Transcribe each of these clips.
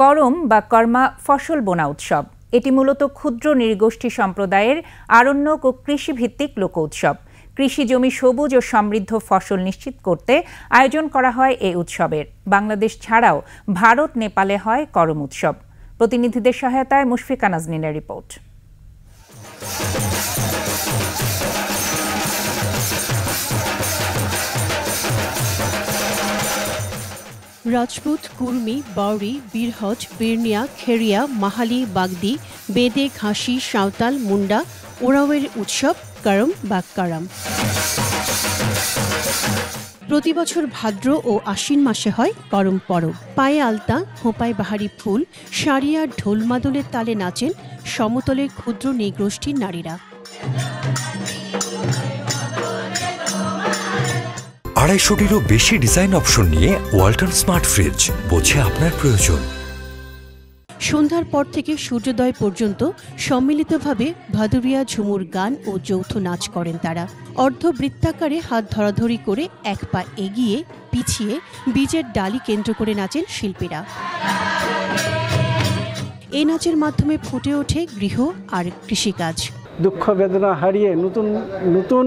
করম বা কর্মা ফসল বোনা উৎসব। এটি মূলত ক্ষুদ্র নৃগোষ্ঠী সম্প্রদায়ের আরণ্যক ও কৃষিভিত্তিক লোক উৎসব। কৃষি জমি সবুজ ও সমৃদ্ধ ফসল নিশ্চিত করতে আয়োজন করা হয় এই উৎসবের। বাংলাদেশ ছাড়াও ভারত, নেপালে হয় করম উৎসব। প্রতিনিধিদের সহায়তায় মুশফিকা নাজনীনের রিপোর্ট। রাজপুত, কুর্মি, বাউরি, বীরহজ, বির্নিয়া, খেরিয়া, মাহালি, বাগদি, বেদে, খাসি, সাঁওতাল, মুন্ডা, ওরাওয়ের উৎসব করম বা কারাম। প্রতি বছর ভাদ্র ও আশ্বিন মাসে হয় করম পরব। পায়ে আলতা, খোঁপায় বাহারি ফুল, সারিয়া ঢোলমাদলের তালে নাচেন সমতলের ক্ষুদ্র নৃগোষ্ঠীর নারীরা। 250-টিরও বেশি ডিজাইন অপশন নিয়ে ওয়ালটন স্মার্ট ফ্রিজ, বোঝে আপনার প্রয়োজন। সন্ধ্যার পর থেকে সূর্যোদয় পর্যন্ত সম্মিলিতভাবে ভাদুরিয়া ঝুমুর গান ও যৌথ নাচ করেন তারা। অর্ধবৃত্তাকারে হাত ধরাধরি করে এক পা এগিয়ে পিছিয়ে বীজের ডালি কেন্দ্র করে নাচেন শিল্পীরা। এই নাচের মাধ্যমে ফুটে ওঠে গৃহ আর কৃষিকাজ। দুঃখ বেদনা হারিয়ে নতুন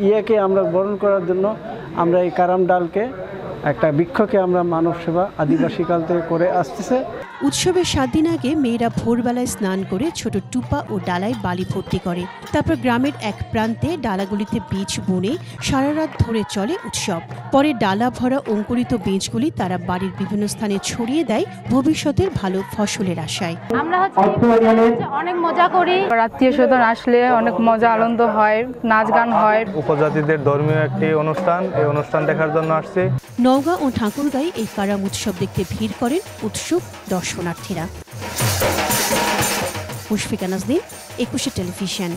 ইয়েকে আমরা বরণ করার জন্য আমরা এই কারাম ডালকে, একটা বৃক্ষকে আমরা মানব সেবা আদিবাসী কাল থেকে করে আসতেছে। উৎসবের 7 দিন আগে মেয়েরা ভোরবেলায় স্নান করে ছোট টুপা ও ডালায় বালি ভর্তি করে। তারপর গ্রামের এক প্রান্তে ডালাগুলিতে বীজ বুনে সারা রাত ধরে চলে উৎসব। পরে ডালা ভরা অঙ্কুরিত বীজগুলি তারা বাড়ির বিভিন্ন স্থানে ছড়িয়ে দেয় ভবিষ্যতের ভালো ফসলের আশায়। আমরা অনেক মজা করি, আত্মীয় স্বজন আসলে অনেক মজা আনন্দ হয়, নাচ গান হয়। উপজাতিদের ধর্মীয় একটি অনুষ্ঠান, এই অনুষ্ঠান দেখার জন্য আসছে। নওগাঁ ও ঠাকুরগাঁয়ে এই কারাম উৎসব দেখতে ভিড় করেন উৎসুক দর্শনার্থীরা। মুশফিকা নাজনীন, 21 টেলিভিশন।